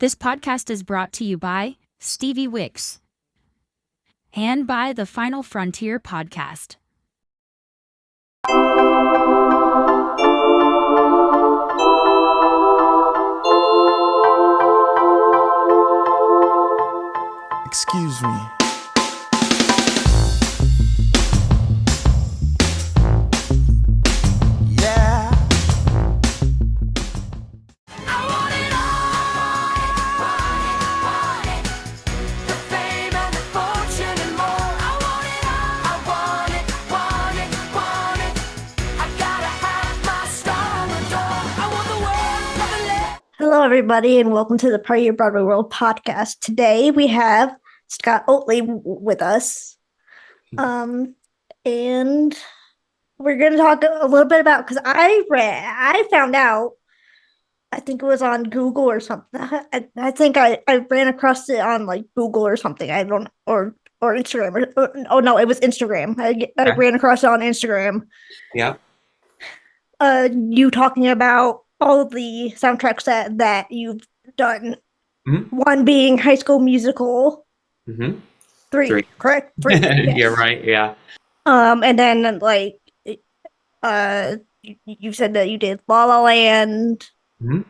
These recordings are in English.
This podcast is brought to you by Stevie Wicks and by the Final Frontier podcast. Excuse me. Yeah. I want it all. Want it. The fame and the fortune and more. I want it all. I want it, want it, want it. I gotta have my star on the door. I want the world to live. Hello, everybody, and welcome to the Your Broadway World podcast. Today we have Scott Oatley with us, and we're going to talk a little bit about, because I found out, I think it was on Google or something. I think I ran across it on like Google or something. I don't or Instagram. Oh no, it was Instagram. I ran across it on Instagram. Yeah. You talking about all of the soundtracks that you've done. Mm-hmm. One being High School Musical. Mm-hmm. Three, correct? Three. Yes. Yeah, right. Yeah. And then like, you said that you did La La Land. Mm-hmm.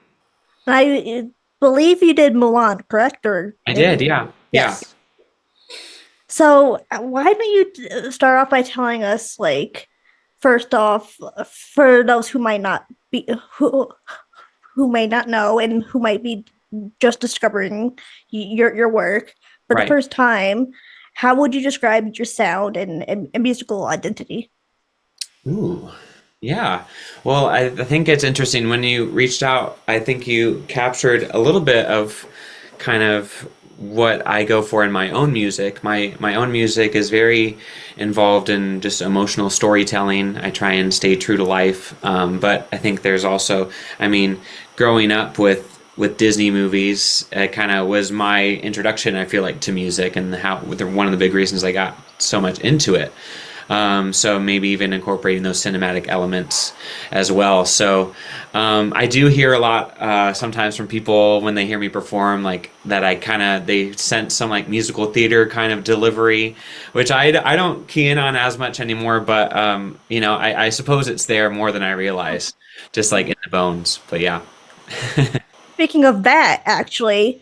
I believe you did Mulan, correct? Or I did. Yeah. Yes. Yeah. So why don't you start off by telling us, like, first off, for those who might not be who may not know and who might be just discovering your work for the first time, how would you describe your sound and musical identity? Ooh. Yeah. Well, I think it's interesting when you reached out. I think you captured a little bit of kind of what I go for in my own music. My own music is very involved in just emotional storytelling. I try and stay true to life. But I think there's also, growing up with Disney movies, it kind of was my introduction, I feel like, to music, and one of the big reasons I got so much into it. So maybe even incorporating those cinematic elements as well. So I do hear a lot sometimes from people when they hear me perform, like that they sense some like musical theater kind of delivery, which I don't key in on as much anymore. But I suppose it's there more than I realize, just like in the bones. But yeah. Speaking of that, actually,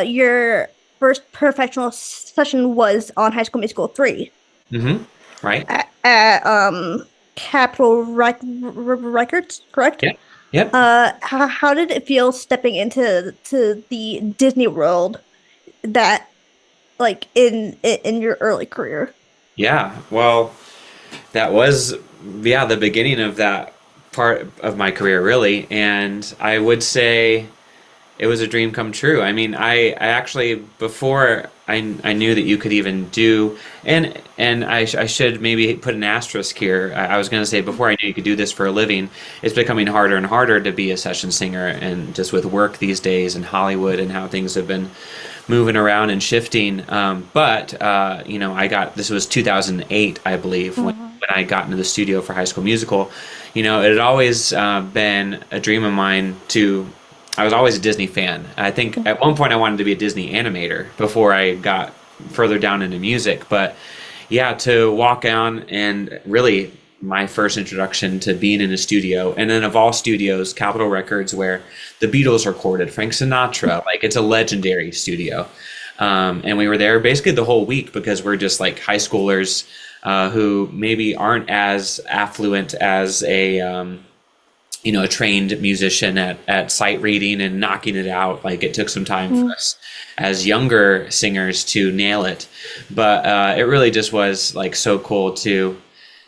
your first professional session was on High School Musical 3. Mm-hmm. Right. At Capitol Records, correct? Yeah. Yep. How did it feel stepping into the Disney world, that, like, in your early career? Yeah. Well, that was the beginning of that part of my career, really, and I would say it was a dream come true. I actually, before I knew that you could even do, and I should maybe put an asterisk here. I was going to say, before I knew you could do this for a living, it's becoming harder and harder to be a session singer, and just with work these days in Hollywood and how things have been moving around and shifting. This was 2008, I believe, when I got into the studio for High School Musical. It had always been a dream of mine I was always a Disney fan. I think at one point I wanted to be a Disney animator before I got further down into music. But yeah, to walk on, and really my first introduction to being in a studio, and then of all studios, Capitol Records, where the Beatles recorded, Frank Sinatra, like, it's a legendary studio. And we were there basically the whole week, because we're just like high schoolers who maybe aren't as affluent as a trained musician at sight reading and knocking it out. Like, it took some time for us as younger singers to nail it. But it really just was like so cool to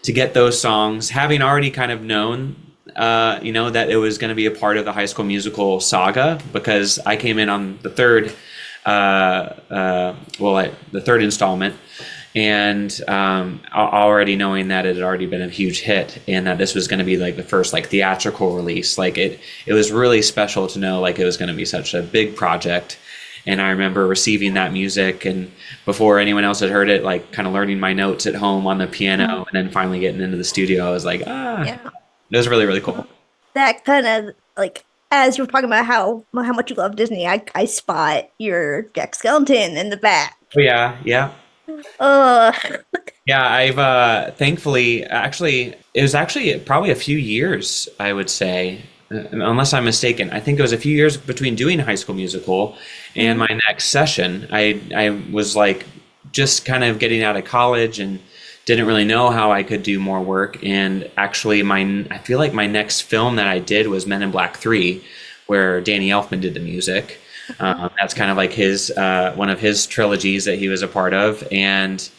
get those songs, having already kind of known, that it was going to be a part of the High School Musical saga, because I came in on the third installment. And already knowing that it had already been a huge hit, and that this was going to be like the first like theatrical release, like it was really special to know like it was going to be such a big project. And I remember receiving that music, and before anyone else had heard it, like kind of learning my notes at home on the piano, and then finally getting into the studio, I was like, It was really, really cool. That kind of like as you were talking about how much you love Disney, I spot your Jack Skellington in the back. Oh, yeah, yeah. Uh, Yeah, I've thankfully actually it was actually probably a few years, I would say, unless I'm mistaken. I think it was a few years between doing High School Musical and my next session. I was like just kind of getting out of college and didn't really know how I could do more work. And actually, I feel like my next film that I did was Men in Black 3, where Danny Elfman did the music. That's kind of like his one of his trilogies that he was a part of and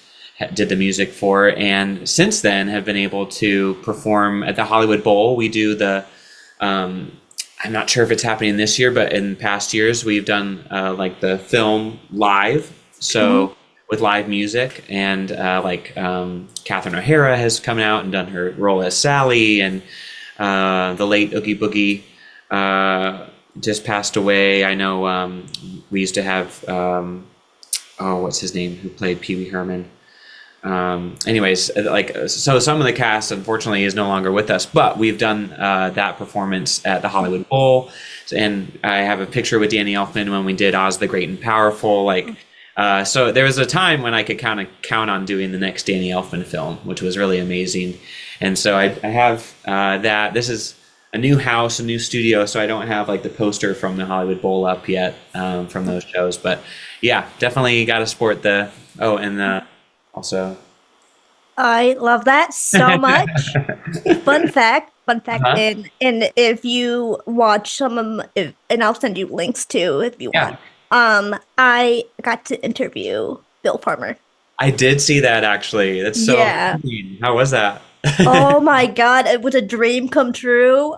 did the music for. And since then have been able to perform at the Hollywood Bowl. We do the I'm not sure if it's happening this year, but in past years we've done like the film live, so with live music, and Catherine O'Hara has come out and done her role as Sally, and the late Oogie Boogie just passed away. I know we used to have what's his name, who played Pee Wee Herman. Anyways, so some of the cast unfortunately is no longer with us, but we've done that performance at the Hollywood Bowl, and I have a picture with Danny Elfman when we did Oz the Great and Powerful. So there was a time when I could kind of count on doing the next Danny Elfman film, which was really amazing. And so I have that. This is a new house, a new studio, so I don't have like the poster from the Hollywood Bowl up yet from those shows. But yeah, definitely got to sport the also. I love that so much. Fun fact, and if you watch some of them, and I'll send you links too if you want. I got to interview Bill Farmer. I did see that, actually. That's so amazing. How was that? Oh my God, it was a dream come true.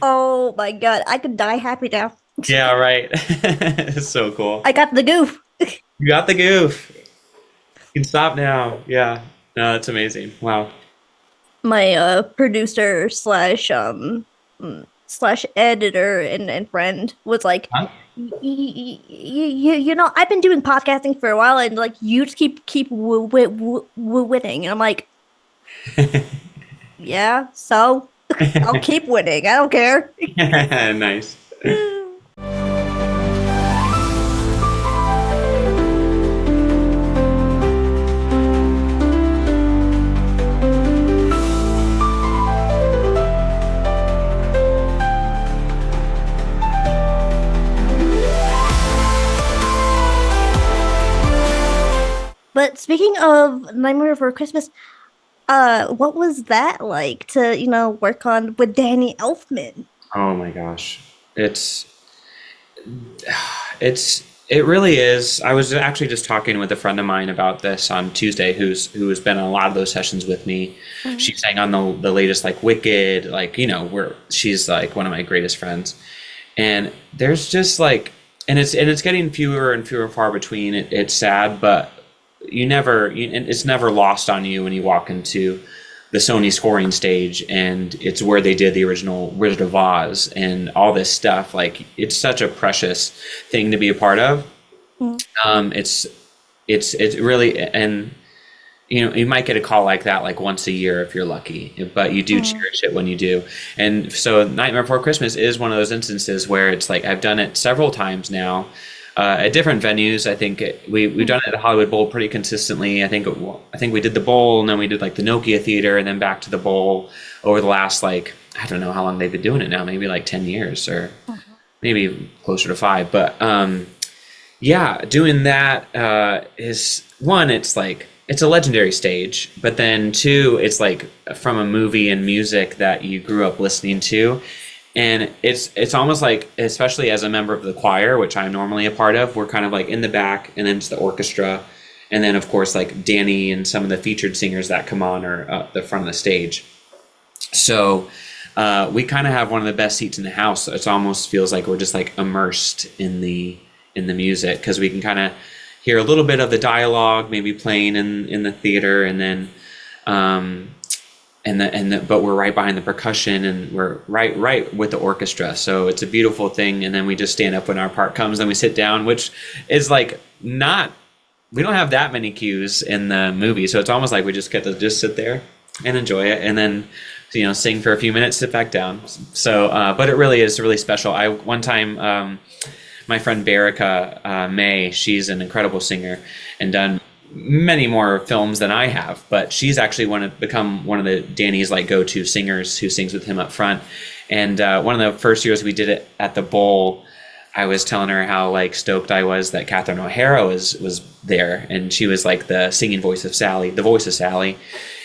Oh my God, I could die happy now. Yeah, right. It's so cool. I got the goof. You got the goof. You can stop now. Yeah. No, that's amazing. Wow. My producer slash editor and friend was like, Huh? you know, I've been doing podcasting for a while, and like you just keep winning, and I'm like, yeah, so I'll keep winning. I don't care. Nice. But speaking of Nightmare Before Christmas, what was that like to, work on with Danny Elfman? Oh my gosh. It really is. I was actually just talking with a friend of mine about this on Tuesday, who has been on a lot of those sessions with me. Mm-hmm. She sang on the latest, like Wicked, where she's like one of my greatest friends. And there's just like, and it's getting fewer and fewer far between. It's sad, but it's never lost on you when you walk into the Sony scoring stage, and it's where they did the original Wizard of Oz and all this stuff. Like, it's such a precious thing to be a part of. Mm. It's really, and you might get a call like that like once a year if you're lucky, but you do cherish it when you do. And so Nightmare Before Christmas is one of those instances where it's like I've done it several times now. At different venues. I think we've done it at the Hollywood Bowl pretty consistently. I think we did the Bowl, and then we did like the Nokia Theater, and then back to the Bowl over the last, like, I don't know how long they've been doing it now, maybe like 10 years or maybe closer to 5. But doing that is, one, it's like, it's a legendary stage, but then two, it's like from a movie and music that you grew up listening to. And it's almost like, especially as a member of the choir, which I'm normally a part of, we're kind of like in the back, and then it's the orchestra, and then of course like Danny and some of the featured singers that come on are up the front of the stage. So we kind of have one of the best seats in the house. It almost feels like we're just like immersed in the music, because we can kind of hear a little bit of the dialogue maybe playing in the theater, and then but we're right behind the percussion, and we're right with the orchestra. So it's a beautiful thing. And then we just stand up when our part comes, then we sit down, which is like we don't have that many cues in the movie. So it's almost like we just get to just sit there and enjoy it, and then sing for a few minutes, sit back down. So, but it really is really special. One time, my friend Berica May, she's an incredible singer and done many more films than I have, but she's actually become one of the Danny's like go-to singers who sings with him up front. And one of the first years we did it at the Bowl, I was telling her how like stoked I was that Catherine O'Hara was there, and she was like the singing voice of Sally, the voice of Sally,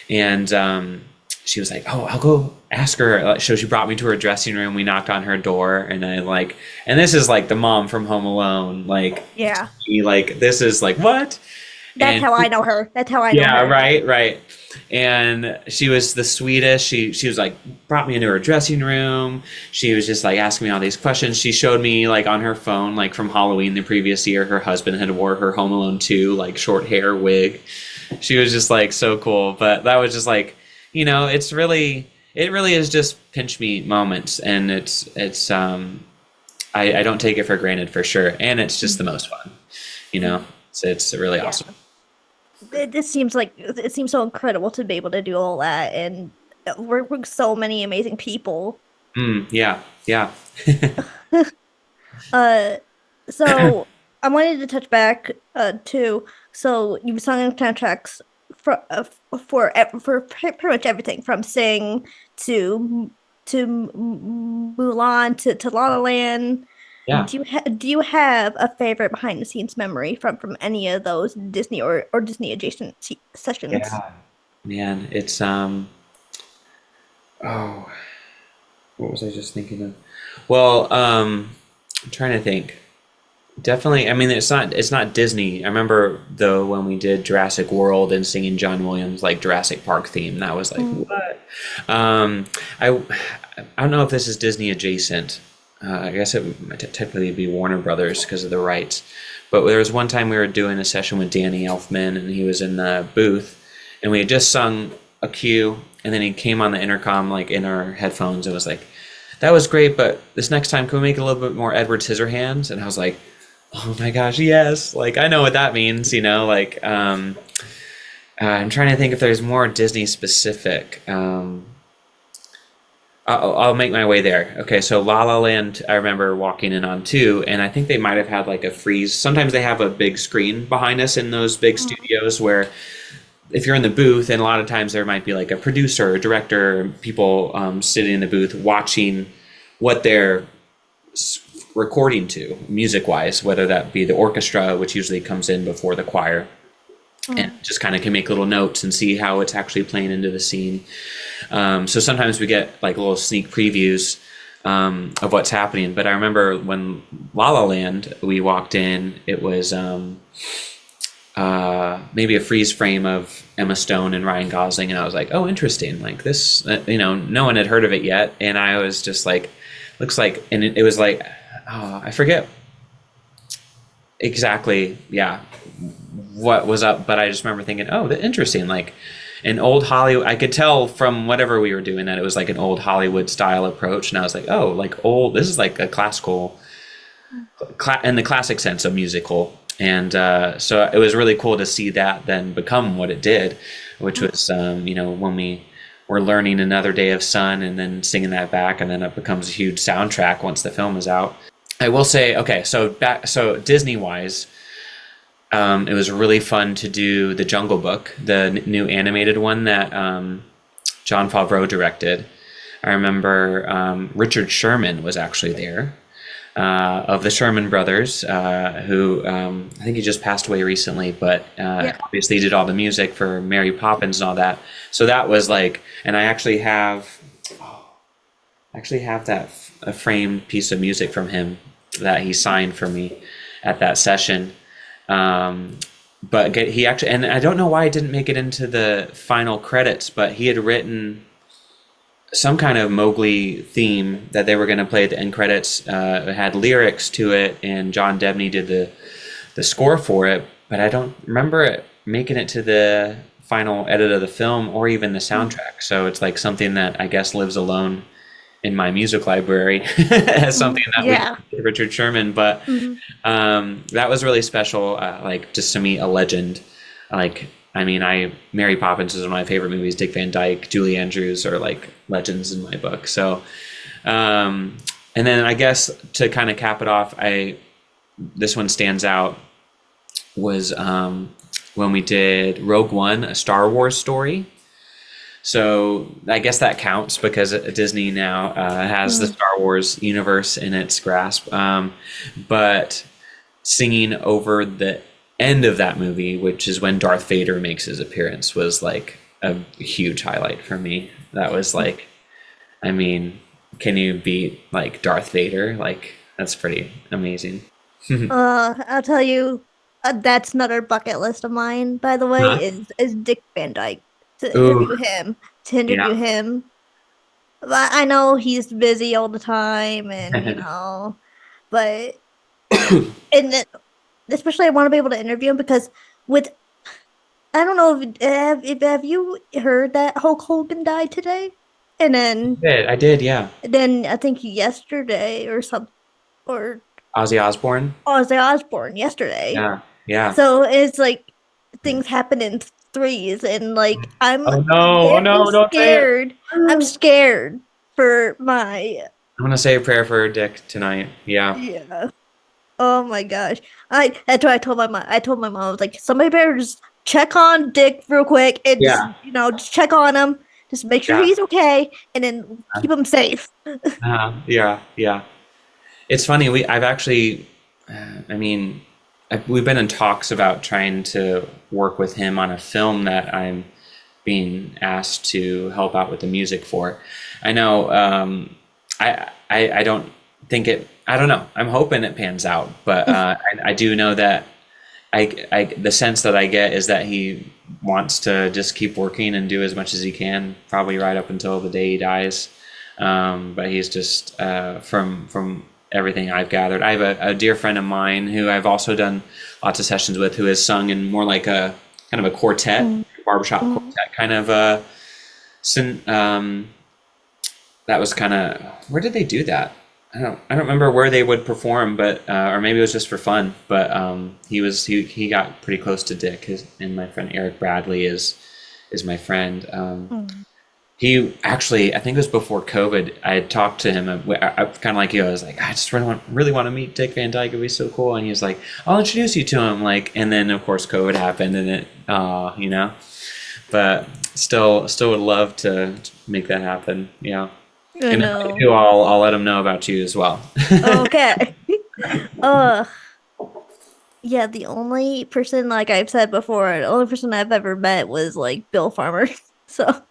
and she was like, "Oh, I'll go ask her." So she brought me to her dressing room. We knocked on her door, and and this is like the mom from Home Alone, like Yeah. this is like what? That's how I know her. That's how I know her. Yeah, right. And she was the sweetest. She was like, brought me into her dressing room. She was just like asking me all these questions. She showed me like on her phone, like from Halloween the previous year, her husband had wore her Home Alone 2 like short hair wig. She was just like so cool. But that was just like, it really is just pinch me moments, and it's I don't take it for granted for sure, and it's just the most fun, So it's really awesome. It seems so incredible to be able to do all that and work with so many amazing people. Yeah. So I wanted to touch back to, so you've sung soundtracks for pretty much everything from Sing to Mulan to La La Land. Yeah. Do you have a favorite behind the scenes memory from any of those Disney or Disney adjacent sessions? Yeah, man, it's what was I just thinking of? Well, I'm trying to think. Definitely, I mean, it's not Disney. I remember though when we did Jurassic World and singing John Williams like Jurassic Park theme, that was like what? I don't know if this is Disney adjacent. I guess it would technically be Warner Brothers because of the rights. But there was one time we were doing a session with Danny Elfman, and he was in the booth, and we had just sung a cue, and then he came on the intercom like in our headphones and was like, "That was great, but this next time can we make it a little bit more Edward Scissorhands?" And I was like, "Oh my gosh, yes!" Like I know what that means, Like I'm trying to think if there's more Disney specific. I'll make my way there. Okay, so La La Land, I remember walking in on too, and I think they might have had like a freeze. Sometimes they have a big screen behind us in those big studios where if you're in the booth, and a lot of times there might be like a producer, a director, people sitting in the booth watching what they're recording to, music-wise, whether that be the orchestra, which usually comes in before the choir, and just kind of can make little notes and see how it's actually playing into the scene. So sometimes we get like little sneak previews of what's happening. But I remember when La La Land, we walked in, it was maybe a freeze frame of Emma Stone and Ryan Gosling, and I was like, oh, interesting. Like this, no one had heard of it yet, and I was just like, looks like, and it was like, oh, I forget exactly, what was up, but I just remember thinking, oh, interesting, like an old Hollywood. I could tell from whatever we were doing that it was like an old Hollywood style approach, and I was like, oh, like old. This is like a classical, in the classic sense of musical, and so it was really cool to see that then become what it did, which was when we were learning Another Day of Sun and then singing that back, and then it becomes a huge soundtrack once the film is out. I will say, okay, so Disney wise. It was really fun to do the Jungle Book, the new animated one that Jon Favreau directed. I remember Richard Sherman was actually there, of the Sherman Brothers, who I think he just passed away recently, but obviously did all the music for Mary Poppins and all that. So that was like, and I actually have that a framed piece of music from him that he signed for me at that session. But he actually, and I don't know why it didn't make it into the final credits, but he had written some kind of Mowgli theme that they were going to play at the end credits. It had lyrics to it, and John Debney did the score for it, but I don't remember it making it to the final edit of the film or even the soundtrack. So it's like something that I guess lives alone in my music library as something that we did Richard Sherman, but that was really special, like just to meet a legend. Like I mean, Mary Poppins is one of my favorite movies. Dick Van Dyke, Julie Andrews are like legends in my book. So, and then I guess to kind of cap it off, this one stands out was when we did Rogue One, a Star Wars story. So I guess that counts because Disney now has the Star Wars universe in its grasp. But singing over the end of that movie, which is when Darth Vader makes his appearance, was like a huge highlight for me. That was like, I mean, can you beat like Darth Vader? Like, that's pretty amazing. I'll tell you, that's another bucket list of mine, by the way, Huh? is Dick Van Dyke. To Ooh, interview him. To interview yeah. him. But I know he's busy all the time and but and then, especially I want to be able to interview him because with I don't know if have you heard that Hulk Hogan died today? And I did, yeah. then I think yesterday or some or Ozzy Osbourne. Ozzy Osbourne yesterday. Yeah, yeah. So it's like things happen in threes, and like I'm Oh no, oh no, very don't say it. scared. I'm scared for my I'm gonna say a prayer for Dick tonight. Yeah. yeah. Oh my gosh. That's what I told my mom. I told my mom, I was like, somebody better just check on Dick real quick and Yeah. just check on him. Just make sure Yeah. he's okay and then keep him safe. Yeah, yeah. It's funny. I've actually, I mean, we've been in talks about trying to work with him on a film that I'm being asked to help out with the music for. I know. I don't think it. I don't know. I'm hoping it pans out, but I do know that the sense that I get is that he wants to just keep working and do as much as he can, probably right up until the day he dies. But he's just from everything I've gathered. I have a dear friend of mine who I've also done lots of sessions with, who has sung in more like a kind of a quartet, barbershop quartet kind of that was kind of, where did they do that? I don't remember where they would perform, but or maybe it was just for fun. But he got pretty close to Dick, and my friend Eric Bradley is my friend. He actually, I think it was before COVID, I had talked to him. I kind of like you. I was like, I just really want to meet Dick Van Dyke. It'd be so cool. And he was like, I'll introduce you to him. Like, and then of course COVID happened, and it, But still would love to make that happen. Yeah. And if I do, I'll let him know about you as well. Okay. Yeah, the only person, like I've said before, the only person I've ever met was like Bill Farmer. So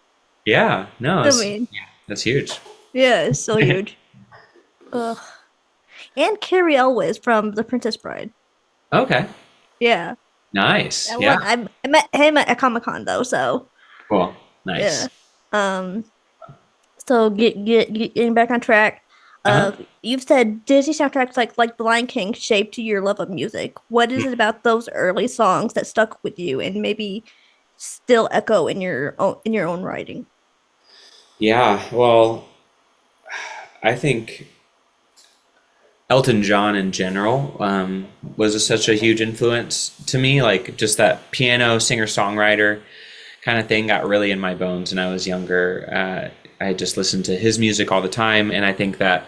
Yeah, no, mean, that's huge. yeah, it's so huge. And Carrie Elwes from The Princess Bride. Okay, Yeah. nice. That Yeah, one, I met him at Comic-Con though, so cool, nice. yeah. So getting back on track. Uh-huh. You've said Disney soundtracks like The Lion King shaped your love of music. What is it about those early songs that stuck with you and maybe still echo in your own writing? Yeah, well, I think Elton John in general was such a huge influence to me. Like just that piano singer-songwriter kind of thing got really in my bones when I was younger. I just listened to his music all the time, and I think that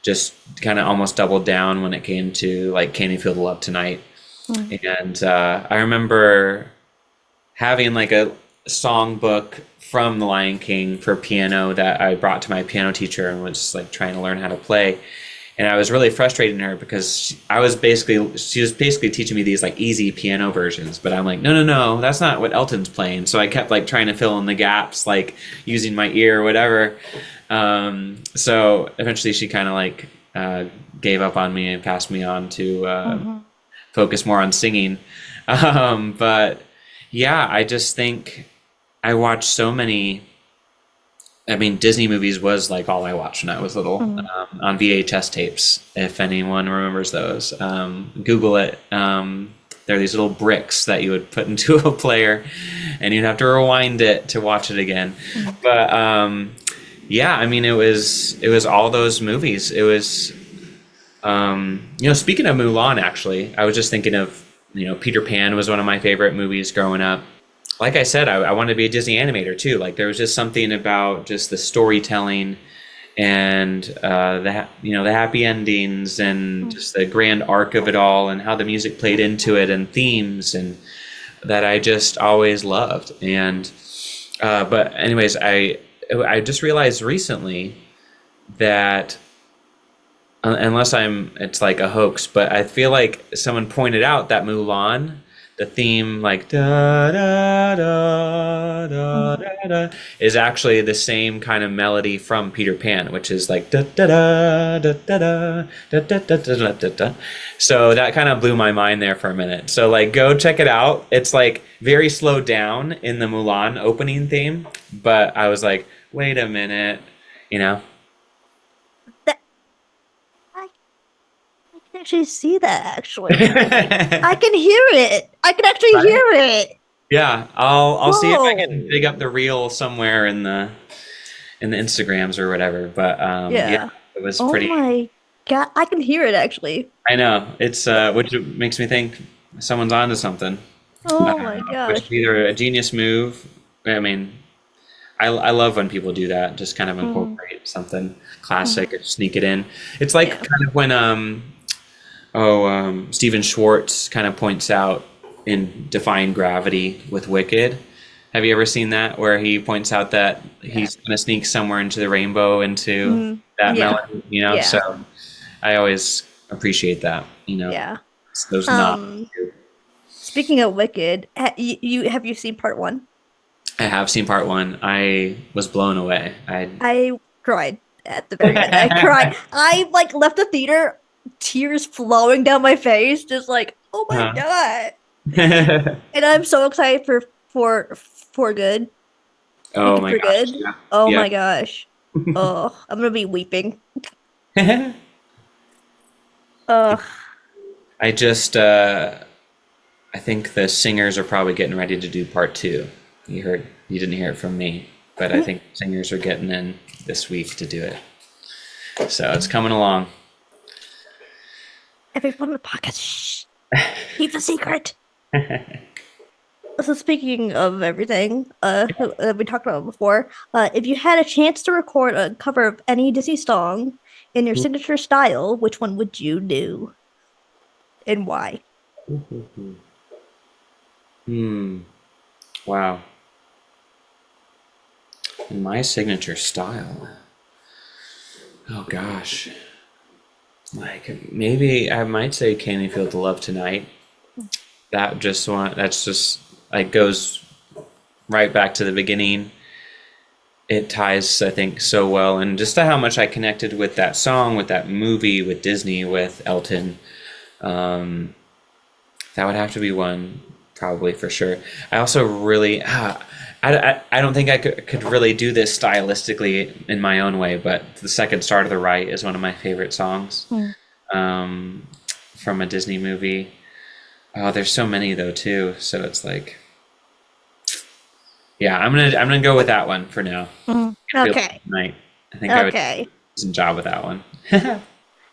just kind of almost doubled down when it came to like Can You Feel the Love Tonight. And I remember having like a songbook from The Lion King for piano that I brought to my piano teacher and was like trying to learn how to play. And I was really frustrating her because she was basically teaching me these like easy piano versions, but I'm like, no, that's not what Elton's playing. So I kept like trying to fill in the gaps, like using my ear or whatever. So eventually she kind of like gave up on me and passed me on to focus more on singing. But yeah, I just think I watched so many. I mean, Disney movies was like all I watched when I was little, on VHS tapes, if anyone remembers those. Google it. There are these little bricks that you would put into a player, and you'd have to rewind it to watch it again. But yeah, I mean, it was all those movies. It was, speaking of Mulan, actually, I was just thinking of, Peter Pan was one of my favorite movies growing up. like I said, I wanted to be a Disney animator too. Like there was just something about just the storytelling and the happy endings and just the grand arc of it all and how the music played into it and themes and that I just always loved. And but anyways, I just realized recently that unless it's like a hoax, but I feel like someone pointed out that Mulan, the theme, like da da da da da da, is actually the same kind of melody from Peter Pan, which is like da da da da da da da da da da da. So that kind of blew my mind there for a minute. So like, go check it out. It's like very slowed down in the Mulan opening theme, but I was like, wait a minute, you know. I can actually see that. Actually, I can hear it. I can actually hear it. Yeah, I'll see if I can dig up the reel somewhere in the Instagrams or whatever. But yeah, it was pretty. Oh my god, I can hear it actually. I know, it's which makes me think someone's onto something. Oh my Which gosh. is either a genius move. I mean, I love when people do that. Just kind of incorporate something classic and sneak it in. It's like kind of when Stephen Schwartz kind of points out in Defying Gravity with Wicked. Have you ever seen that, where he points out that he's going to sneak somewhere into the rainbow into that melody, you know? So I always appreciate that, you know? Yeah. Those Speaking of Wicked, have you seen part 1? I have seen part 1. I was blown away. I cried at the very end. I cried. I like left the theater, tears flowing down my face, just like, oh my god. And I'm so excited for good. Oh my for gosh. good. Yeah. Oh Yeah. my gosh. Oh, I'm gonna be weeping. I just I think the singers are probably getting ready to do part 2. You didn't hear it from me, but I think singers are getting in this week to do it. So it's coming along. Everyone in the podcast, shh. Keep the secret. So speaking of everything that we talked about before, if you had a chance to record a cover of any Disney song in your signature style, which one would you do? And why? Wow. In my signature style. Oh gosh. Like maybe I might say "Can You Feel the Love Tonight." That's just like goes right back to the beginning. It ties, I think, so well, and just to how much I connected with that song, with that movie, with Disney, with Elton. That would have to be one, probably, for sure. I also really, I don't think I could really do this stylistically in my own way, but "The Second Star to the Right" is one of my favorite songs from a Disney movie. Oh, there's so many though too, so it's like, yeah, I'm gonna go with that one for now. Okay. Tonight. I think I would do Okay. a decent job with that one.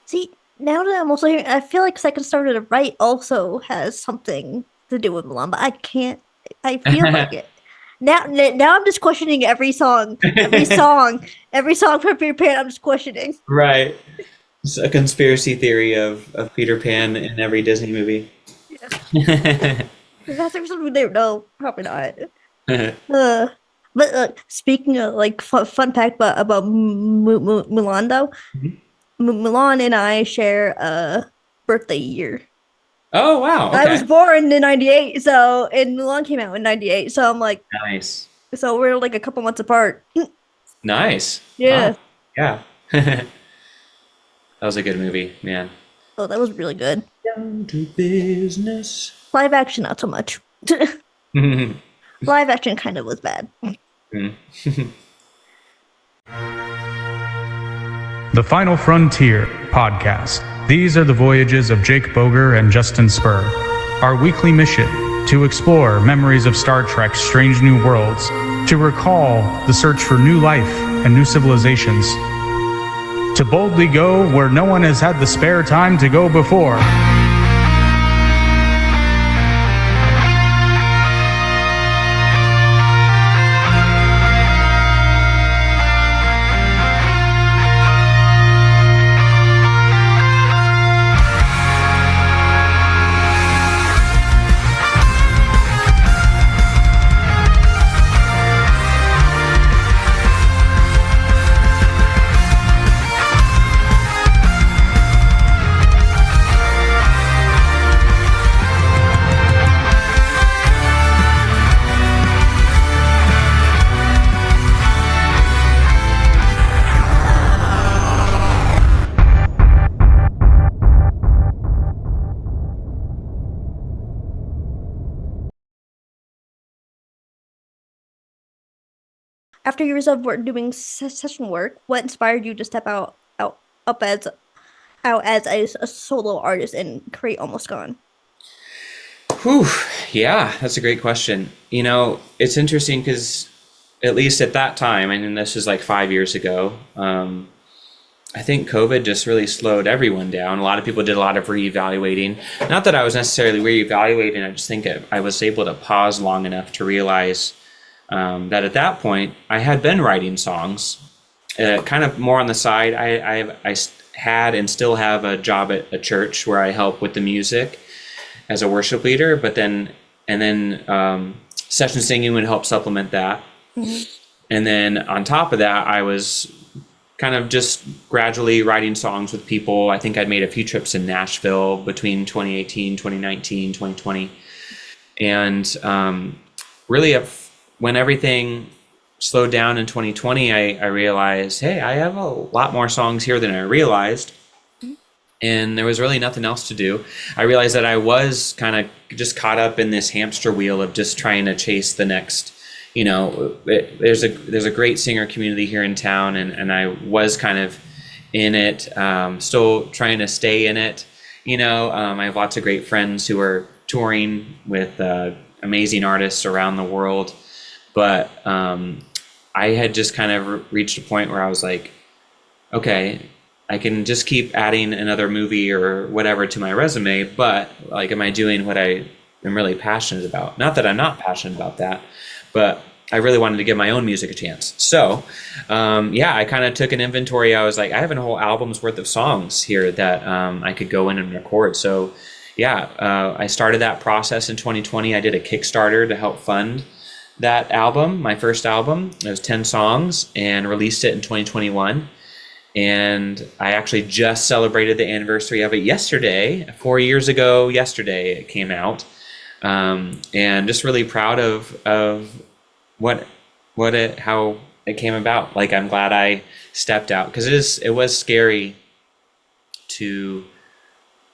See, now that I'm also hearing, I feel like Second Star to the Right also has something to do with Mulan, but I can't. I feel like it. Now I'm just questioning every song from Peter Pan. I'm just questioning. Right. It's a conspiracy theory of Peter Pan in every Disney movie. Is that something there? No, probably not. But speaking of like fun fact about Mulan though, Mulan and I share a birthday year. Oh wow! Okay. I was born in '98, and Mulan came out in '98. So I'm like, Nice. So we're like a couple months apart. Nice. Yeah. Wow. Yeah. That was a good movie, man. Oh, that was really good. Down to business. Live action, not so much. Live action kind of was bad. The Final Frontier podcast. These are the voyages of Jake Boger and Justin Spur. Our weekly mission: to explore memories of Star Trek's strange new worlds, to recall the search for new life and new civilizations, to boldly go where no one has had the spare time to go before. after years of work doing session work, what inspired you to step up as out as a solo artist and create Almost Gone? Whew, yeah, that's a great question. It's interesting because at least at that time, and this is like 5 years ago, I think COVID just really slowed everyone down. A lot of people did a lot of reevaluating. Not that I was necessarily reevaluating, I just think I was able to pause long enough to realize that at that point, I had been writing songs, kind of more on the side. I had and still have a job at a church where I help with the music as a worship leader, but then session singing would help supplement that. Mm-hmm. And then on top of that, I was kind of just gradually writing songs with people. I think I'd made a few trips in Nashville between 2018, 2019, 2020. And really, when everything slowed down in 2020, I realized, hey, I have a lot more songs here than I realized. And there was really nothing else to do. I realized that I was kind of just caught up in this hamster wheel of just trying to chase the next, there's a great singer community here in town, and I was kind of in it, still trying to stay in it. I have lots of great friends who are touring with amazing artists around the world. But I had just kind of reached a point where I was like, okay, I can just keep adding another movie or whatever to my resume, but like, am I doing what I am really passionate about? Not that I'm not passionate about that, but I really wanted to give my own music a chance. So, I kind of took an inventory. I was like, I have a whole album's worth of songs here that I could go in and record. So, I started that process in 2020. I did a Kickstarter to help fund that album, my first album. It was 10 songs, and released it in 2021. And I actually just celebrated the anniversary of it yesterday. 4 years ago yesterday it came out. And just really proud of how it came about. Like, I'm glad I stepped out, because it was scary to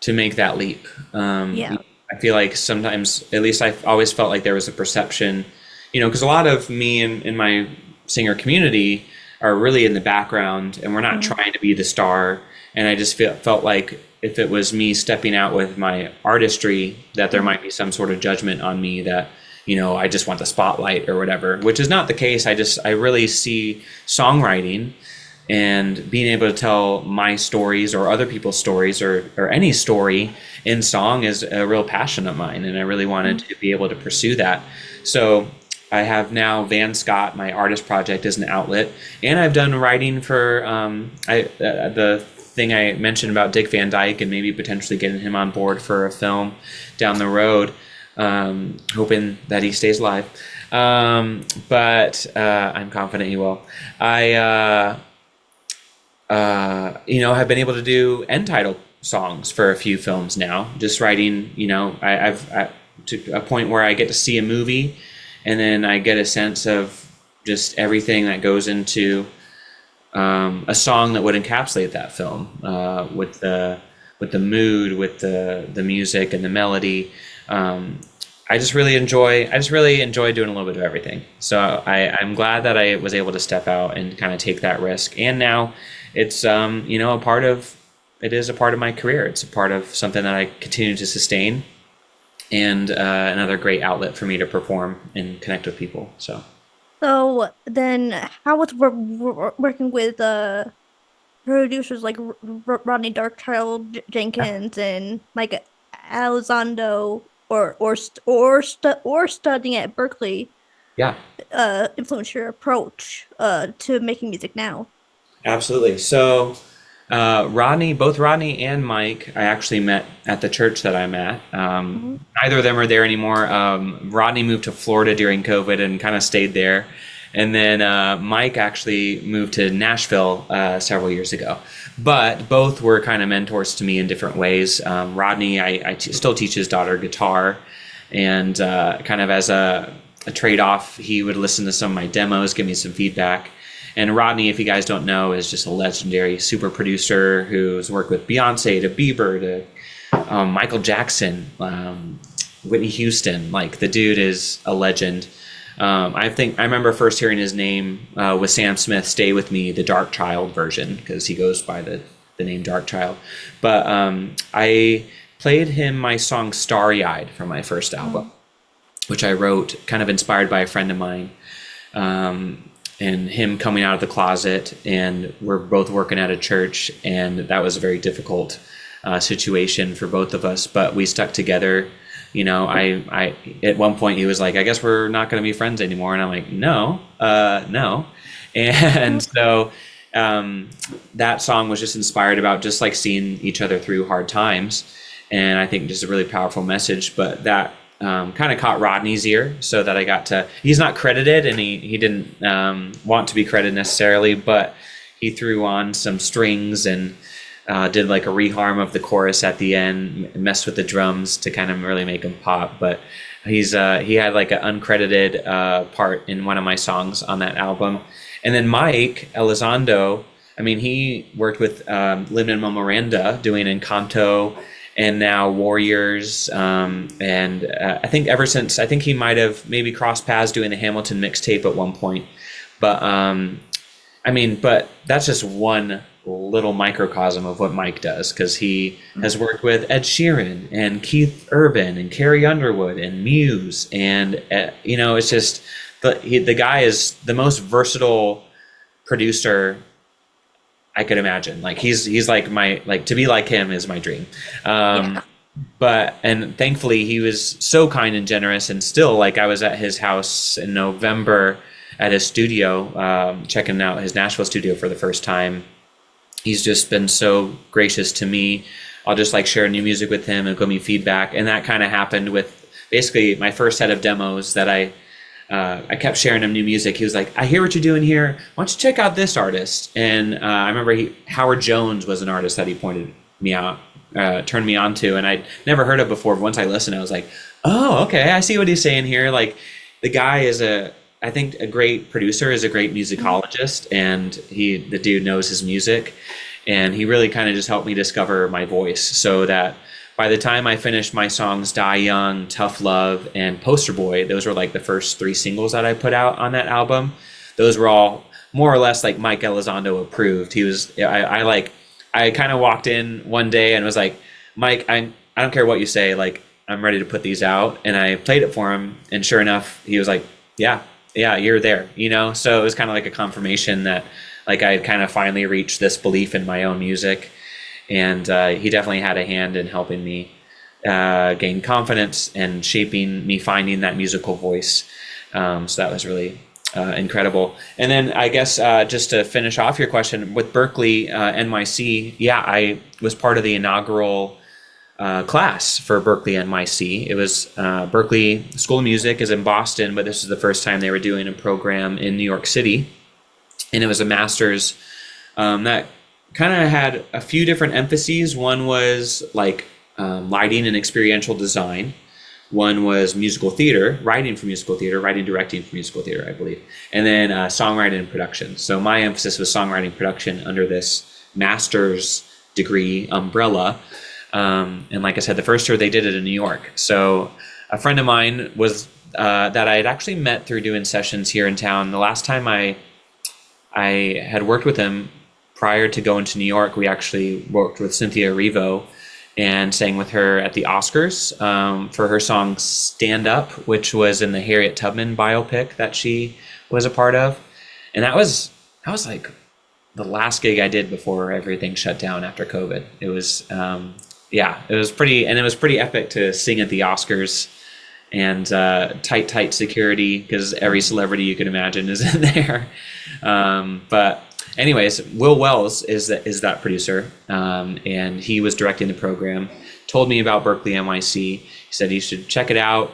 make that leap. I feel like sometimes, at least I've always felt like there was a perception, because a lot of me in my singer community are really in the background, and we're not trying to be the star. And I just felt like if it was me stepping out with my artistry, that there might be some sort of judgment on me that, I just want the spotlight or whatever, which is not the case. I really see songwriting and being able to tell my stories or other people's stories or any story in song is a real passion of mine. And I really wanted to be able to pursue that. So I have now Van Scott, my artist project, as an outlet, and I've done writing for the thing I mentioned about Dick Van Dyke and maybe potentially getting him on board for a film down the road, hoping that he stays alive. But I'm confident he will. I have been able to do end title songs for a few films now. Just writing, I've to a point where I get to see a movie, and then I get a sense of just everything that goes into a song that would encapsulate that film, with the mood, with the music and the melody. I just really enjoy doing a little bit of everything. So I'm glad that I was able to step out and kind of take that risk. And now it's it is a part of my career. It's a part of something that I continue to sustain, and another great outlet for me to perform and connect with people. So then, how was working with producers like Rodney Darkchild Jenkins and Mike Elizondo, or studying at Berkeley? Yeah, influence your approach to making music now? Absolutely. So both Rodney and Mike, I actually met at the church that I'm at. Neither of them are there anymore. Rodney moved to Florida during COVID and kind of stayed there. And then Mike actually moved to Nashville several years ago. But both were kind of mentors to me in different ways. Rodney, I still teach his daughter guitar. And kind of as a trade-off, he would listen to some of my demos, give me some feedback. And Rodney, if you guys don't know, is just a legendary super producer who's worked with Beyonce to Bieber to Michael Jackson, Whitney Houston. Like, the dude is a legend. I think I remember first hearing his name with Sam Smith, "Stay With Me," the Dark Child version, because he goes by the name Dark Child. But I played him my song "Starry Eyed" from my first album, which I wrote kind of inspired by a friend of mine, and him coming out of the closet, and we're both working at a church, and that was a very difficult situation for both of us, but we stuck together. You know, I at one point he was like, "I guess we're not going to be friends anymore," and I'm like, no. And so that song was just inspired about just like seeing each other through hard times, and I think just a really powerful message. But that kind of caught Rodney's ear, so that I got to, he's not credited, and he didn't want to be credited necessarily, but he threw on some strings and did like a reharm of the chorus at the end, messed with the drums to kind of really make him pop. But he had like an uncredited part in one of my songs on that album. And then Mike Elizondo, I mean, he worked with Lin-Manuel Miranda doing Encanto, and now Warriors, and I think ever since, I think he might have maybe crossed paths doing the Hamilton mixtape at one point. But I mean, but that's just one little microcosm of what Mike does, because he has worked with Ed Sheeran and Keith Urban and Carrie Underwood and Muse, and you know, it's just the guy is the most versatile producer I could imagine. Like he's like to be like him is my dream. But, and thankfully he was so kind and generous, and still, like, I was at his house in November at his studio, checking out his Nashville studio for the first time. He's just been so gracious to me. I'll just like share new music with him and give me feedback. And that kind of happened with basically my first set of demos that I kept sharing him new music. He was like, "I hear what you're doing here. Why don't you check out this artist?" And I remember Howard Jones was an artist that he pointed me out, turned me on to, and I'd never heard of before. Once I listened, I was like, "Oh, okay, I see what he's saying here." Like, the guy is I think a great producer, is a great musicologist, and the dude knows his music, and he really kind of just helped me discover my voice, so that by the time I finished my songs "Die Young," "Tough Love," and "Poster Boy," those were like the first 3 singles that I put out on that album. Those were all more or less like Mike Elizondo approved. He was, I kind of walked in one day and was like, "Mike, I don't care what you say, like, I'm ready to put these out." And I played it for him, and sure enough, he was like, yeah, you're there, you know? So it was kind of like a confirmation that, like, I had kind of finally reached this belief in my own music. And he definitely had a hand in helping me gain confidence and shaping me finding that musical voice. So that was really incredible. And then I guess just to finish off your question, with Berklee NYC, I was part of the inaugural class for Berklee NYC. It was Berklee School of Music is in Boston, but this is the first time they were doing a program in New York City. And it was a master's that kind of had a few different emphases. One was like lighting and experiential design. One was musical theater, writing for musical theater, writing, directing for musical theater, I believe. And then songwriting and production. So my emphasis was songwriting production under this master's degree umbrella. And like I said, the first year they did it in New York. So a friend of mine was that I had actually met through doing sessions here in town. The last time I had worked with him prior to going to New York, we actually worked with Cynthia Erivo and sang with her at the Oscars for her song "Stand Up," which was in the Harriet Tubman biopic that she was a part of. And that was like the last gig I did before everything shut down after COVID. It was it was pretty epic to sing at the Oscars, and tight security, because every celebrity you can imagine is in there. But anyways, Will Wells is that producer, and he was directing the program. Told me about Berklee NYC. He said you should check it out.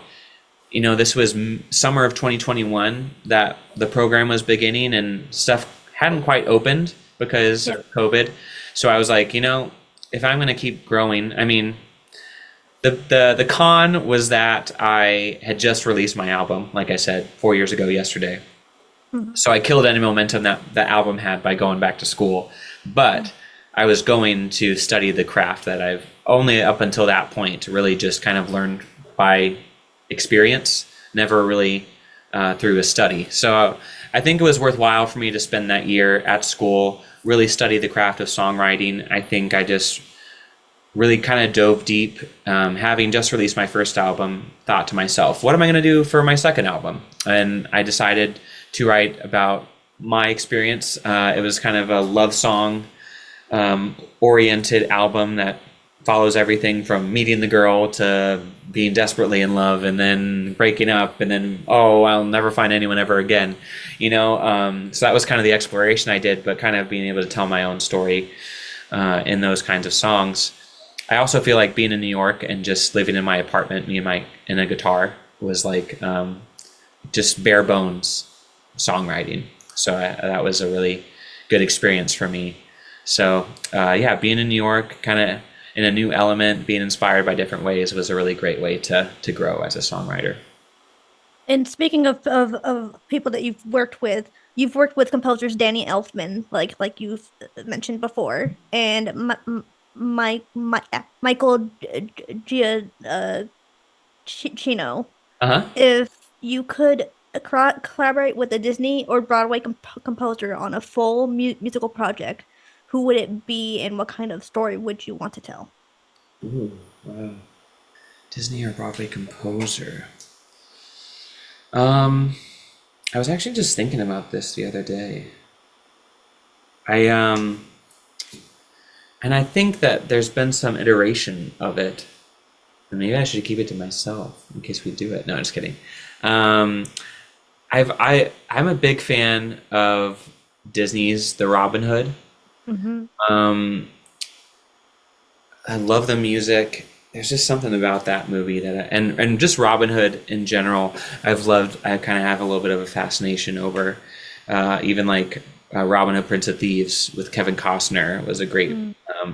You know, this was summer of 2021 that the program was beginning, and stuff hadn't quite opened because of COVID. So I was like, you know, if I'm going to keep growing, I mean, the con was that I had just released my album, like I said, 4 years ago yesterday. Mm-hmm. So I killed any momentum that album had by going back to school. But I was going to study the craft that I've only up until that point really just kind of learned by experience, never really through a study. So I think it was worthwhile for me to spend that year at school, really study the craft of songwriting. I think I just really kind of dove deep. Having just released my first album, thought to myself, what am I going to do for my second album? And I decided to write about my experience. It was kind of a love song oriented album that follows everything from meeting the girl to being desperately in love and then breaking up and then, oh, I'll never find anyone ever again. So that was kind of the exploration I did, but kind of being able to tell my own story in those kinds of songs. I also feel like being in New York and just living in my apartment, and a guitar, was like just bare bones songwriting. So that was a really good experience for me. So being in New York, kind of in a new element, being inspired by different ways, was a really great way to grow as a songwriter. And speaking of people that you've worked with composers Danny Elfman, like you've mentioned before, and Michael Giacchino. If you could collaborate with a Disney or Broadway composer on a full musical project, who would it be, and what kind of story would you want to tell? Ooh, wow. Disney or Broadway composer. I was actually just thinking about this the other day. And I think that there's been some iteration of it. And maybe I should keep it to myself in case we do it. No, just kidding. I'm a big fan of Disney's The Robin Hood. Mm-hmm. I love the music. There's just something about that movie that and just Robin Hood in general, I've loved. I kind of have a little bit of a fascination over. Even like Robin Hood, Prince of Thieves with Kevin Costner was a great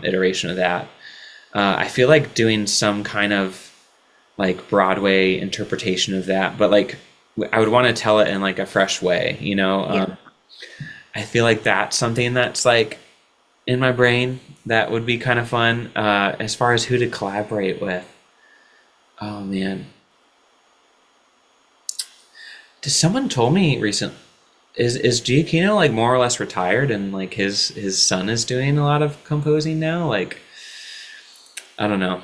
iteration of that. I feel like doing some kind of like Broadway interpretation of that, but like I would want to tell it in like a fresh way, I feel like that's something that's like in my brain that would be kind of fun. As far as who to collaborate with, oh man, someone told me recently, is Giacchino like more or less retired and like his son is doing a lot of composing now? Like, I don't know.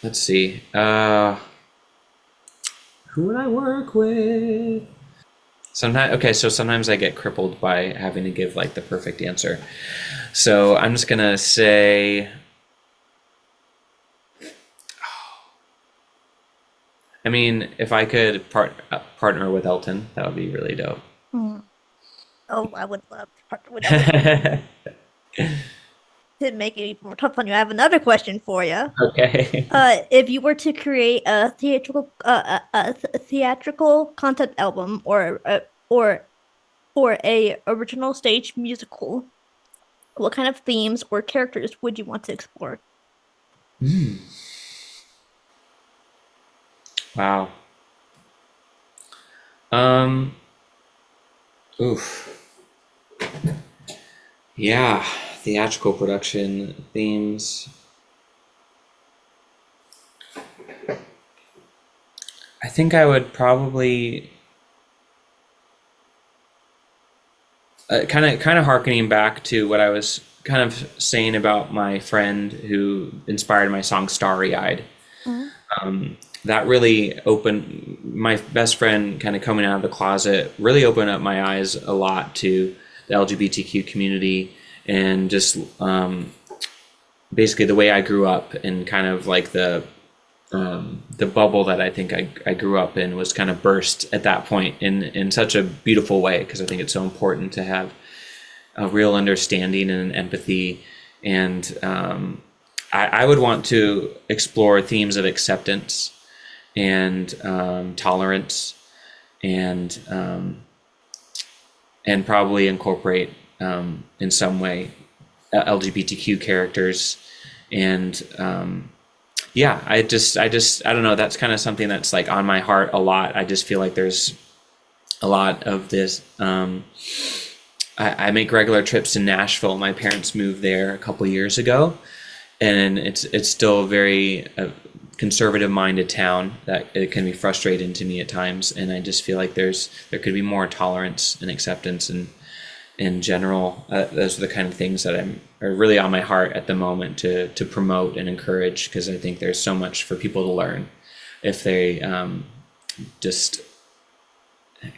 Let's see. Who would I work with? Sometimes I get crippled by having to give like the perfect answer. So I'm just gonna say, I mean, if I could partner with Elton, that would be really dope. Oh, I would love to partner with Elton. To make it even more tough on you, I have another question for you. Okay. If you were to create a theatrical concept album or a original stage musical, what kind of themes or characters would you want to explore? Wow. Oof. Yeah. Theatrical production themes. I think I would probably kind of harkening back to what I was kind of saying about my friend who inspired my song Starry-Eyed. That really opened, my best friend kind of coming out of the closet really opened up my eyes a lot to the LGBTQ community. And just basically the way I grew up, and kind of like the bubble that I think I grew up in was kind of burst at that point in such a beautiful way, because I think it's so important to have a real understanding and empathy. And I would want to explore themes of acceptance and tolerance, and probably incorporate in some way LGBTQ characters. And I don't know, that's kind of something that's like on my heart a lot. I just feel like there's a lot of this. I make regular trips to Nashville. My parents moved there a couple years ago, and it's still very conservative-minded town that it can be frustrating to me at times, and I just feel like there could be more tolerance and acceptance, and in general, those are the kind of things that are really on my heart at the moment to promote and encourage, because I think there's so much for people to learn if they just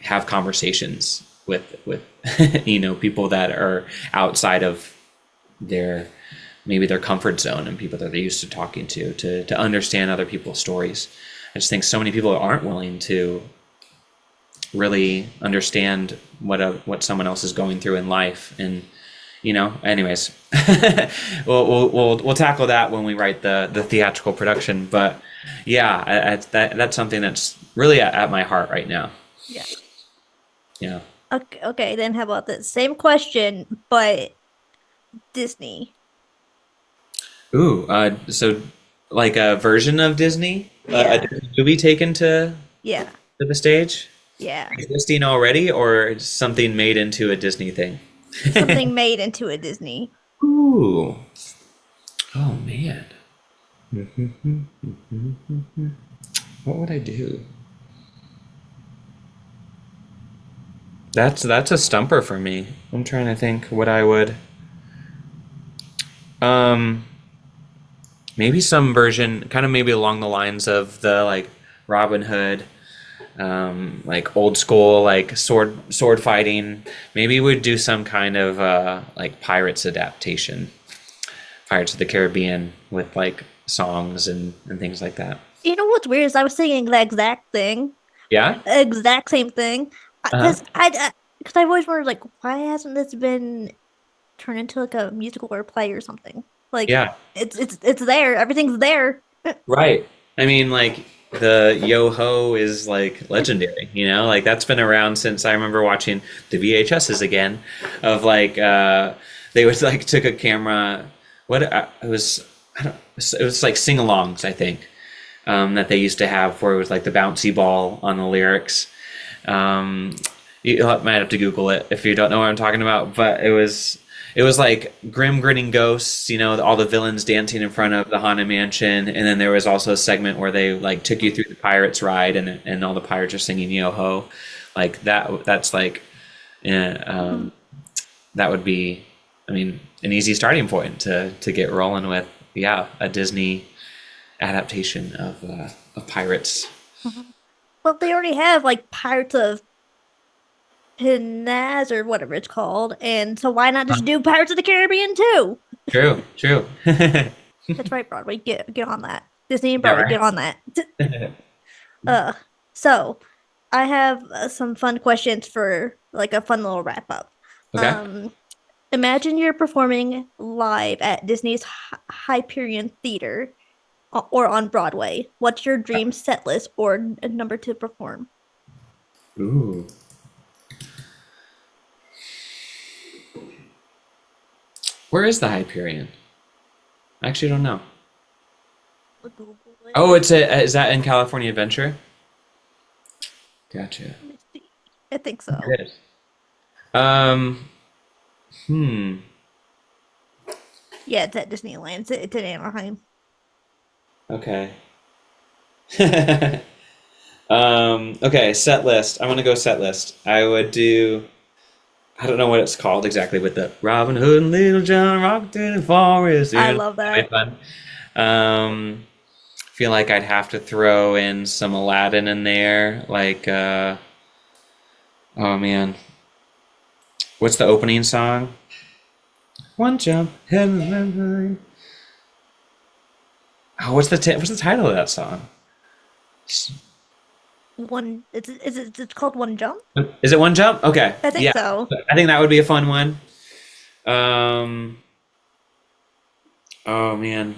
have conversations with people that are outside of their comfort zone, and people that they're used to talking to understand other people's stories. I just think so many people aren't willing to really understand what someone else is going through in life, and anyways, we'll tackle that when we write the theatrical production. But yeah, that's something that's really at my heart right now. Yeah. Okay, then how about this? Same question, but Disney. Ooh, so like a version of Disney, a Disney movie taken to Yeah. the stage, Yeah. existing already, or something made into a Disney thing? Something made into a Disney. Ooh. Oh man. What would I do? That's a stumper for me. I'm trying to think what I would. Maybe some version, kind of maybe along the lines of the like Robin Hood, like old school, like sword fighting. Maybe we'd do some kind of like Pirates adaptation, Pirates of the Caribbean, with like songs and things like that. You know what's weird is I was thinking the exact thing. Yeah. Exact same thing. Because I've always wondered, like, why hasn't this been turned into like a musical or a play or something? Like, Yeah. it's there. Everything's there. Right. I mean, like the yo-ho is like legendary, like that's been around since I remember watching the VHSs again, of like they would like took a camera. It was like sing-alongs, I think, that they used to have, where it was like the bouncy ball on the lyrics. You might have to Google it if you don't know what I'm talking about, but it was like grim grinning ghosts, all the villains dancing in front of the Haunted Mansion, and then there was also a segment where they like took you through the pirates ride, and all the pirates are singing yo ho, like that. That's like, that would be, I mean, an easy starting point to get rolling with. Yeah, a Disney adaptation of pirates. Well, they already have like Pirates of Pinaz or whatever it's called, and so why not just do Pirates of the Caribbean too? True. That's right, Broadway. Get on that. Disney and Broadway, right? get on that. So I have some fun questions for like a fun little wrap up. Okay. Imagine you're performing live at Disney's Hyperion Theater or on Broadway. What's your dream set list or number to perform? Ooh. Where is the Hyperion? I actually don't know. Oh, is that in California Adventure? Gotcha. I think so. It is. Yeah, it's at Disneyland. It's in Anaheim. Okay. Okay, set list. I want to go set list. I would do, I don't know what it's called exactly, but the Robin Hood and Little John rocked in the forest. I love that. Fun. Feel like I'd have to throw in some Aladdin in there, like oh man, what's the opening song? One jump. Oh, what's the title of that song? It's called One Jump? Is it One Jump? Okay. I think so. I think that would be a fun one. Oh man.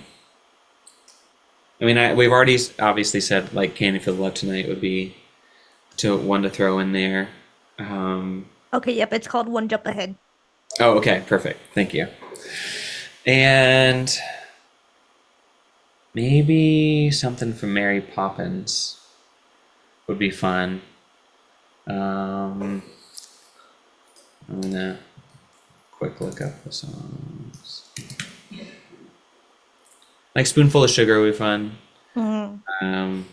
I mean, we've already obviously said like Candy for the Love Tonight would be one to throw in there. Okay, yep, it's called One Jump Ahead. Oh, okay, perfect. Thank you. And maybe something from Mary Poppins would be fun. I'm gonna quick look up the songs. Like Spoonful of Sugar would be fun. Mhm.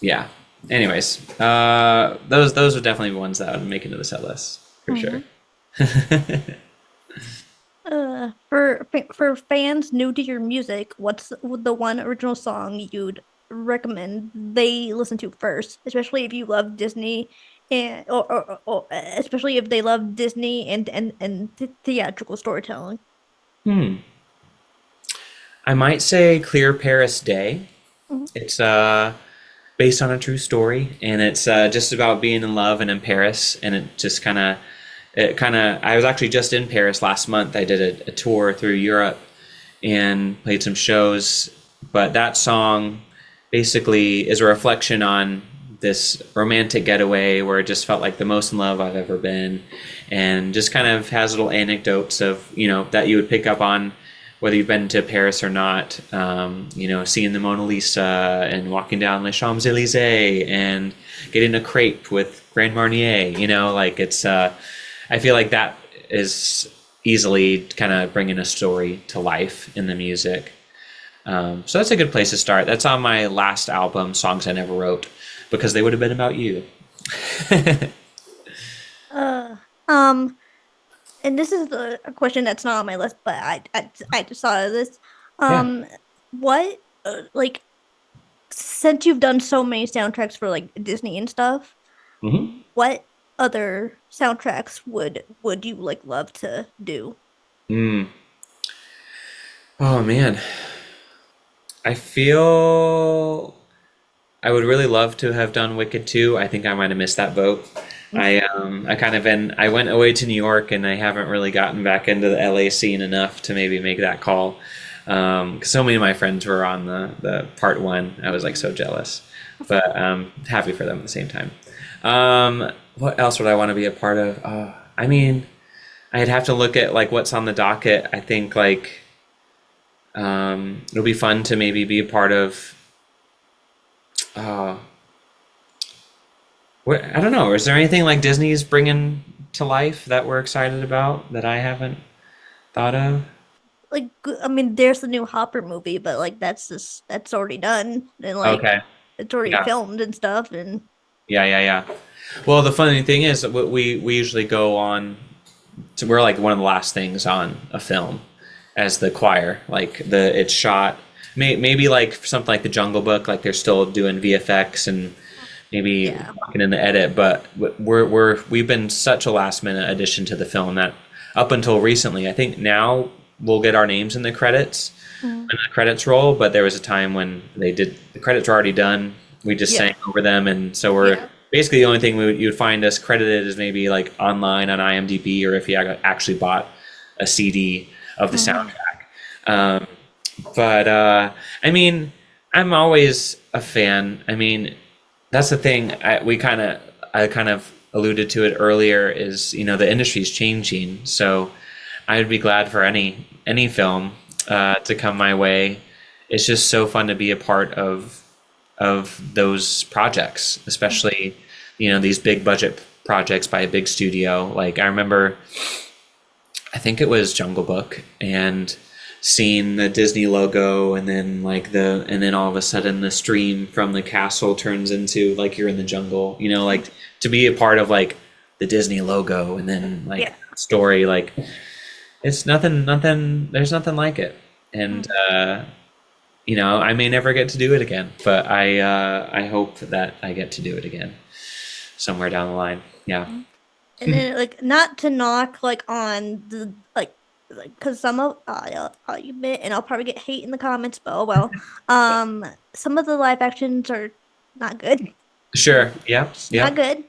Yeah. Anyways, those would definitely be ones that would make into the set list for sure. For fans new to your music, what's the one original song you'd recommend they listen to first, especially if you love Disney and or especially if they love Disney and theatrical storytelling? Hmm. I might say Clear Paris Day. Mhm. It's based on a true story, and it's just about being in love and in Paris, and I was actually just in Paris last month. I did a tour through Europe and played some shows, but that song basically is a reflection on this romantic getaway where it just felt like the most in love I've ever been, and just kind of has little anecdotes of, that you would pick up on whether you've been to Paris or not. Seeing the Mona Lisa and walking down Les Champs-Élysées and getting a crepe with Grand Marnier. I feel like that is easily kind of bringing a story to life in the music. So that's a good place to start. That's on my last album, Songs I Never Wrote, because they would have been about you. Uh, um, and this is a question that's not on my list, but I just thought of this. Yeah. What like since you've done so many soundtracks for like Disney and stuff, hmm what other soundtracks would you like love to do? Mm. Oh man, I feel I would really love to have done Wicked 2. I think I might have missed that boat. I went away to New York, and I haven't really gotten back into the LA scene enough to maybe make that call. 'Cause so many of my friends were on the part one. I was like so jealous, but happy for them at the same time. What else would I want to be a part of? I mean, I'd have to look at like what's on the docket. I think like it'll be fun to maybe be a part of. Uh, I don't know. Is there anything like Disney's bringing to life that we're excited about that I haven't thought of? Like, I mean, there's the new Hopper movie, but like that's already done and like Okay. it's already Yeah. filmed and stuff. And Yeah. Well, the funny thing is that we usually go on to, we're like one of the last things on a film as the choir. Like it's shot maybe like something like the Jungle Book, like they're still doing VFX and maybe Yeah. walking in the edit, but we've been such a last minute addition to the film that up until recently, I think now we'll get our names in the credits when the credits roll, but there was a time when the credits were already done. We just Yeah. sang over them, and so we're Yeah. basically the only thing you'd find us credited is maybe like online on IMDb, or if you actually bought a CD of the soundtrack. But I mean, I'm always a fan. I mean, that's the thing. I kind of alluded to it earlier. Is the industry's changing, so I'd be glad for any film to come my way. It's just so fun to be a part of those projects, especially these big budget projects by a big studio. Like I remember, I think it was Jungle Book, and seeing the Disney logo, and then and then all of a sudden the stream from the castle turns into like you're in the jungle. Like to be a part of like the Disney logo, and then like Yeah. story, like it's nothing. There's nothing like it, and I may never get to do it again, but I hope that I get to do it again somewhere down the line. Yeah. And then like not to knock like on the like because some of I'll admit, and I'll probably get hate in the comments, but oh well. Some of the live actions are not good. Sure. Yeah. Not Yeah. good.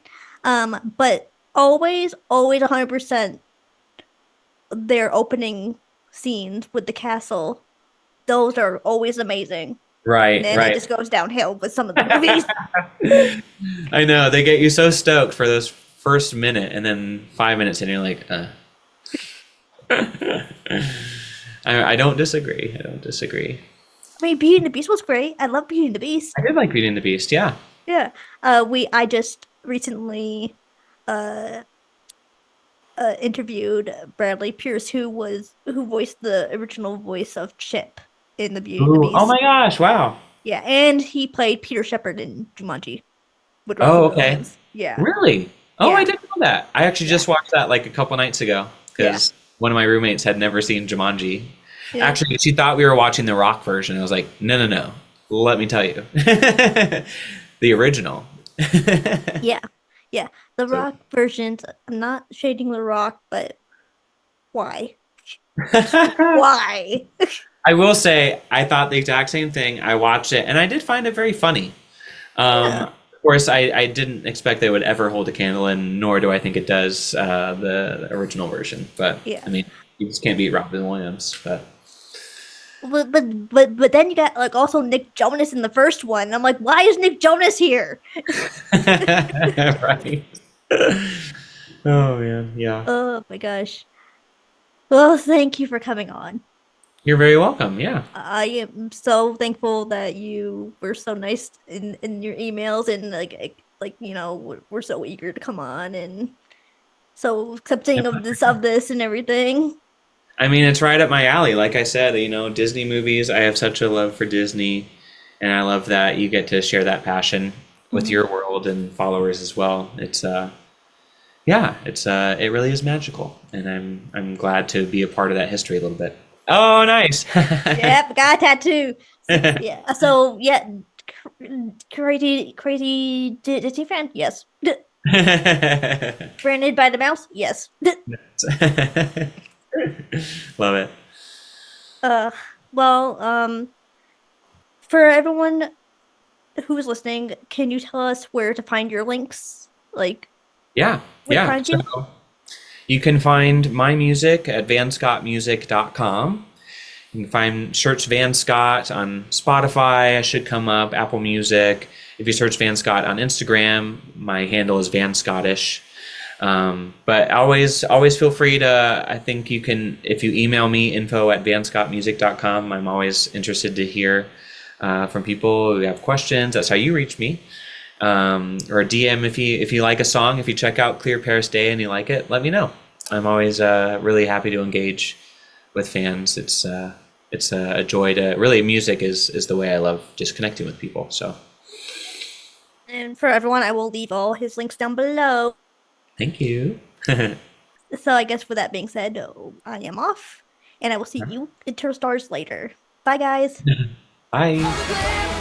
But always 100% their opening scenes with the castle. Those are always amazing. Right. And then it Right. just goes downhill with some of the movies. I know they get you so stoked for those first minute, and then 5 minutes in, you're like, I don't disagree. I don't disagree. I mean, Beauty and the Beast was great. I love Beauty and the Beast. I did like Beauty and the Beast. Yeah. Yeah. I just recently interviewed Bradley Pierce, who voiced the original voice of Chip in the Beauty and the Ooh, Beast. oh my gosh! Wow. Yeah, and he played Peter Shepard in Jumanji. With Oh, Robin okay. Williams. Yeah. Really? Oh, Yeah. I didn't know that. I actually just watched that like a couple nights ago because one of my roommates had never seen Jumanji. Yeah. Actually, she thought we were watching the Rock version. I was like, no. Let me tell you, the original. Yeah. Yeah. The Rock versions, I'm not shading The Rock, but why? Why? I will say, I thought the exact same thing. I watched it, and I did find it very funny. Yeah. Of course, I didn't expect they would ever hold a candle, and nor do I think it does the original version. But Yeah. I mean, you just can't beat Robin Williams. But But then you got like also Nick Jonas in the first one. I'm like, why is Nick Jonas here? right. Oh man, yeah. Oh my gosh. Well, thank you for coming on. You're very welcome. Yeah. I am so thankful that you were so nice in your emails and like we're so eager to come on and so accepting of this and everything. I mean, it's right up my alley. Like I said, Disney movies. I have such a love for Disney, and I love that you get to share that passion with your world and followers as well. It's it really is magical, and I'm glad to be a part of that history a little bit. Oh, nice. Yep, got a tattoo. Yeah. So yeah, crazy Disney fan. Yes. Branded by the mouse. Yes. Love it. Well, for everyone who's listening, can you tell us where to find your links? Like, Yeah. where to Yeah. find you? So you can find my music at vanscottmusic.com. You can search Van Scott on Spotify. I should come up. Apple Music. If you search Van Scott on Instagram, my handle is Van Scottish. But always feel free to, I think you can, if you email me, info@vanscottmusic.com, I'm always interested to hear from people who have questions. That's how you reach me. Or a DM if you like a song, if you check out Clear Paris Day and you like it, let me know. I'm always really happy to engage with fans. It's a joy to, really, music is the way I love just connecting with people. So And for everyone, I will leave all his links down below. thank you. So I guess with that being said, I am off, and I will see you into the stars later. Bye, guys. Bye. All the glitter